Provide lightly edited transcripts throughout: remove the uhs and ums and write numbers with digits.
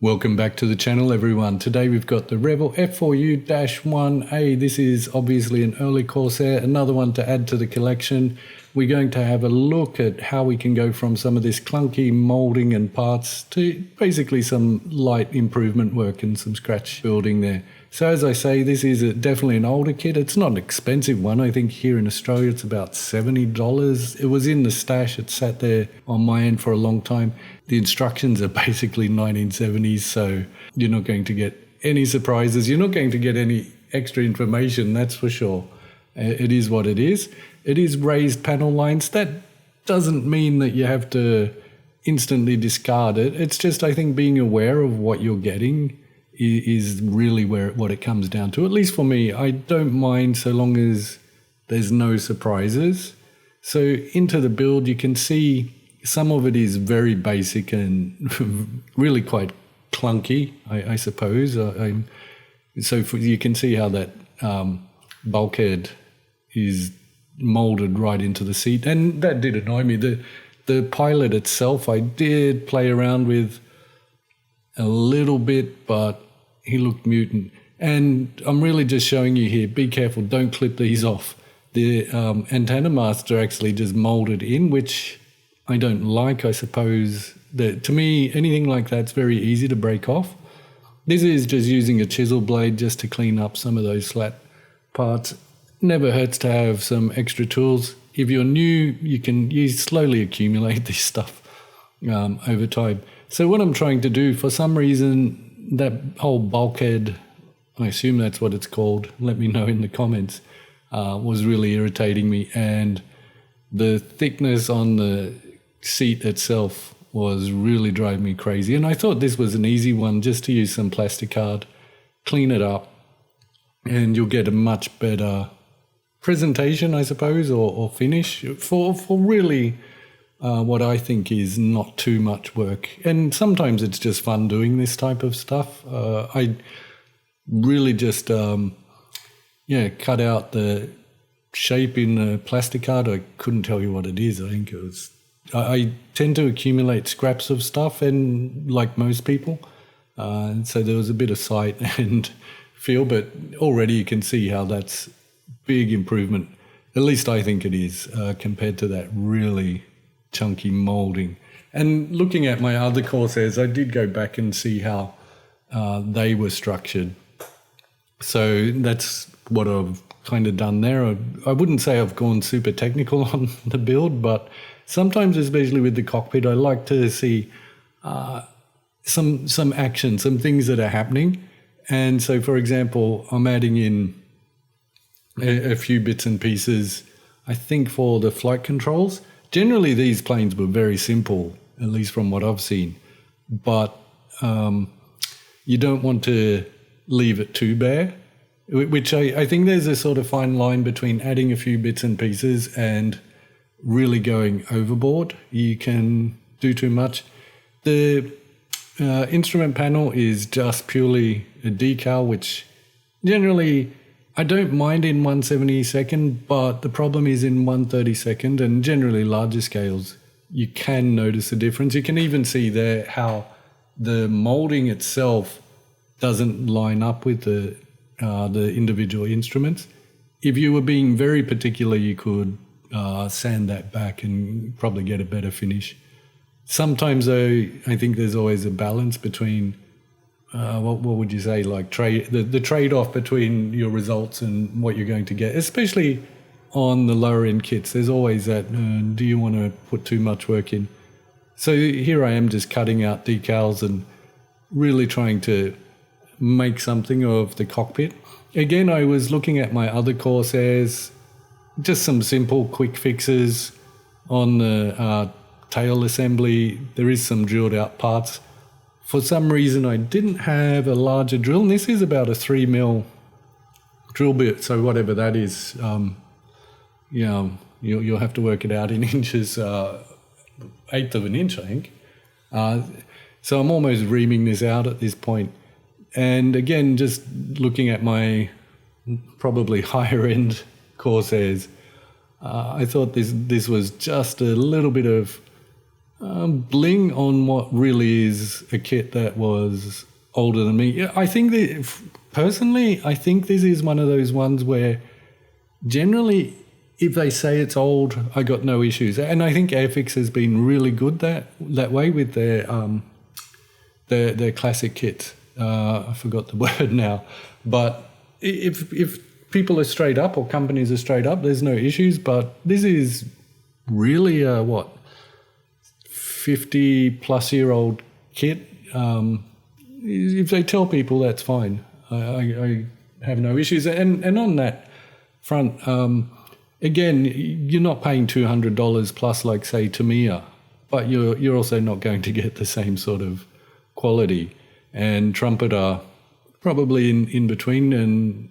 Welcome back to the channel, everyone. Today we've got the Revell F4U-1A. This is obviously an early Corsair, another one to add to the collection. We're going to have a look at how we can go from some of this clunky molding and parts to basically some light improvement work and some scratch building there. So as I say, this is definitely an older kit. It's not an expensive one. I think here in Australia it's about $70. It was in the stash. It sat there on my end for a long time. The instructions are basically 1970s, so you're not going to get any surprises. You're not going to get any extra information, that's for sure. It is what it is. It is raised panel lines. That doesn't mean that you have to instantly discard it. It's just, I think, being aware of what you're getting is really what it comes down to. At least for me, I don't mind so long as there's no surprises. So into the build, you can see some of it is very basic and really quite clunky, I suppose. So you can see how that bulkhead is molded right into the seat, and that did annoy me. The pilot itself, I did play around with a little bit, but he looked mutant. And I'm really just showing you here, be careful, don't clip these off. The antenna masts are actually just molded in, which I don't like. I suppose that to me, anything like that's very easy to break off. This is just using a chisel blade just to clean up some of those flat parts. Never hurts to have some extra tools. If you're new, you slowly accumulate this stuff over time. So what I'm trying to do, for some reason, that whole bulkhead, I assume that's what it's called, let me know in the comments, was really irritating me. And the thickness on the seat itself was really driving me crazy. And I thought this was an easy one, just to use some plastic card, clean it up, and you'll get a much better presentation, I suppose, or finish for really what I think is not too much work. And sometimes it's just fun doing this type of stuff. I really just cut out the shape in the plastic card. I couldn't tell you what it is. I think it was, I tend to accumulate scraps of stuff, and like most people, so there was a bit of sight and feel, but already you can see how that's big improvement. At least I think it is, compared to that really chunky molding. And looking at my other Corsairs, I did go back and see how they were structured. So that's what I've kind of done there. I wouldn't say I've gone super technical on the build, but sometimes, especially with the cockpit, I like to see some action, some things that are happening. And so, for example, I'm adding in a few bits and pieces, I think, for the flight controls. Generally, these planes were very simple, at least from what I've seen. But you don't want to leave it too bare, which I think there's a sort of fine line between adding a few bits and pieces and really going overboard. You can do too much. The instrument panel is just purely a decal, which generally I don't mind in 1/72nd, but the problem is in 1/32nd and generally larger scales, you can notice a difference. You can even see there how the molding itself doesn't line up with the individual instruments. If you were being very particular, you could sand that back and probably get a better finish. Sometimes, though, I think there's always a balance between what would you say, like the trade-off between your results and what you're going to get, especially on the lower end kits. There's always that, do you want to put too much work in? So here I am just cutting out decals and really trying to make something of the cockpit. Again, I was looking at my other Corsairs, just some simple quick fixes on the tail assembly. There is some drilled out parts. For some reason, I didn't have a larger drill, and this is about a 3mm drill bit, so whatever that is, you'll have to work it out in inches, 1/8 of an inch, I think. So I'm almost reaming this out at this point. And again, just looking at my probably higher end Corsairs, I thought this was just a little bit of Bling on what really is a kit that was older than me. Yeah, I think that personally, I think this is one of those ones where generally, if they say it's old, I got no issues. And I think Airfix has been really good that way with their classic kits. I forgot the word now, but if people are straight up or companies are straight up, there's no issues. But this is really a 50-plus-year-old kit. If they tell people, that's fine. I have no issues. And on that front, again, you're not paying $200 plus, like say Tamiya, but you're also not going to get the same sort of quality. And Trumpet are probably in between, and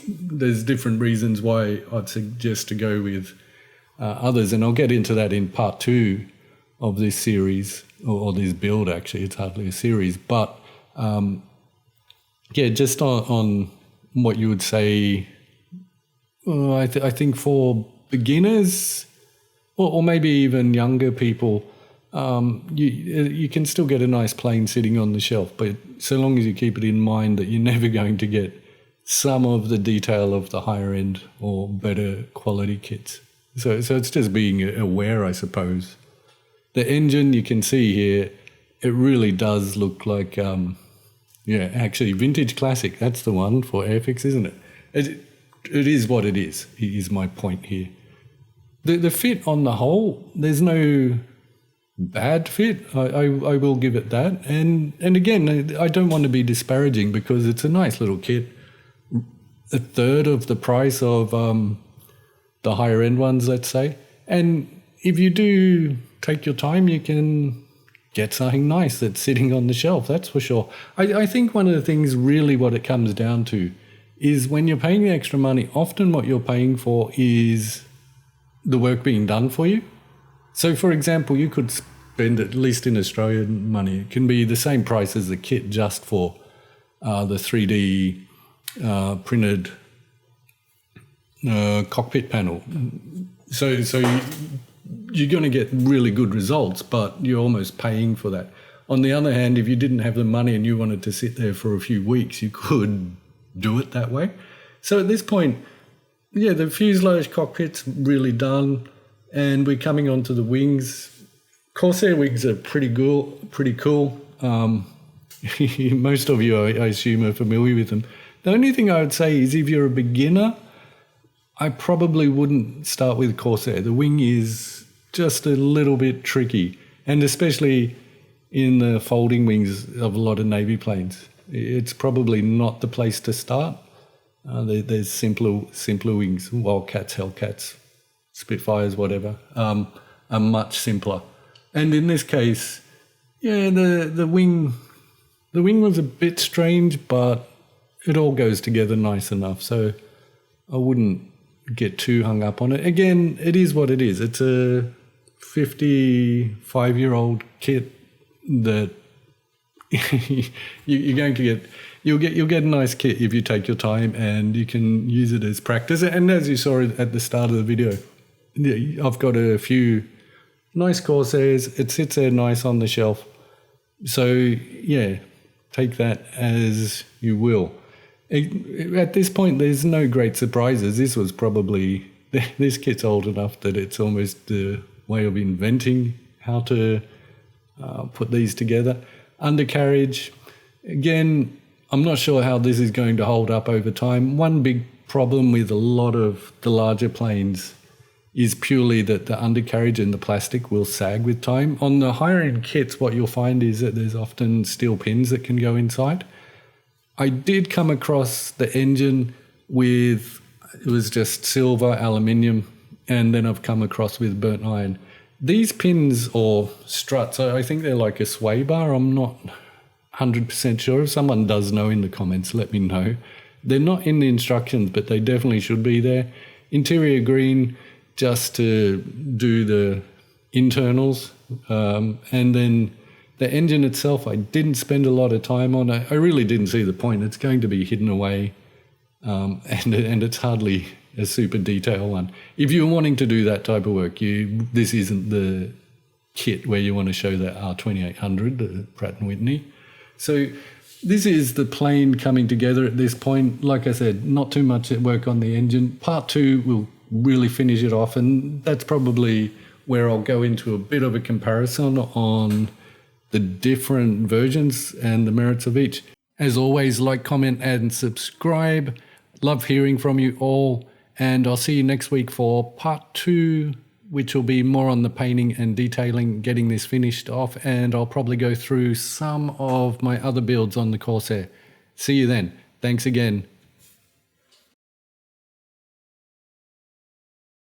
there's different reasons why I'd suggest to go with others, and I'll get into that in part 2 of this series, or this build. Actually, it's hardly a series, but just on what you would say. I think for beginners, or maybe even younger people, you can still get a nice plane sitting on the shelf, but so long as you keep it in mind that you're never going to get some of the detail of the higher end or better quality kits. So it's just being aware, I suppose. The engine you can see here, it really does look like, actually vintage classic. That's the one for Airfix, isn't it? It is what it is my point here. The fit on the whole, there's no bad fit. I will give it that. And again, I don't want to be disparaging because it's a nice little kit. A third of the price of the higher end ones, let's say. And if you do take your time, you can get something nice that's sitting on the shelf, that's for sure. I think one of the things really what it comes down to is when you're paying the extra money, often what you're paying for is the work being done for you. So, for example, you could spend, at least in Australian money, it can be the same price as the kit just for the 3D printed cockpit panel. So you're going to get really good results, but you're almost paying for that. On the other hand, if you didn't have the money and you wanted to sit there for a few weeks, you could do it that way. So at this point, the fuselage cockpit's really done, and we're coming on to the wings. Corsair wings are pretty cool. Most of you, I assume, are familiar with them. The only thing I would say is if you're a beginner, I probably wouldn't start with Corsair. The wing is just a little bit tricky, and especially in the folding wings of a lot of Navy planes. It's probably not the place to start. There's simpler wings, Wildcats, Hellcats, Spitfires, whatever, are much simpler. And in this case, the wing was a bit strange, but it all goes together nice enough. So I wouldn't get too hung up on it. Again, it is what it is. It's a 55-year-old kit that you're going to get. You'll get a nice kit if you take your time and you can use it as practice. And as you saw at the start of the video, I've got a few nice Corsairs. It sits there nice on the shelf. So take that as you will. At this point, there's no great surprises. This was probably, this kit's old enough that it's almost the way of inventing how to put these together. Undercarriage, again, I'm not sure how this is going to hold up over time. One big problem with a lot of the larger planes is purely that the undercarriage and the plastic will sag with time. On the higher end kits, what you'll find is that there's often steel pins that can go inside. I did come across the engine with, it was just silver, aluminium, and then I've come across with burnt iron. These pins or struts, I think they're like a sway bar. I'm not 100% sure. If someone does know in the comments, let me know. They're not in the instructions, but they definitely should be there. Interior green, just to do the internals. And then the engine itself, I didn't spend a lot of time on. I really didn't see the point. It's going to be hidden away, and it's hardly a super detailed one. If you're wanting to do that type of work, this isn't the kit where you want to show that R2800, the Pratt & Whitney. So this is the plane coming together at this point. Like I said, not too much work on the engine. Part 2 will really finish it off, and that's probably where I'll go into a bit of a comparison on the different versions and the merits of each. As always, like, comment, and subscribe. Love hearing from you all, and I'll see you next week for part 2, which will be more on the painting and detailing, getting this finished off, and I'll probably go through some of my other builds on the Corsair. See you then. Thanks again.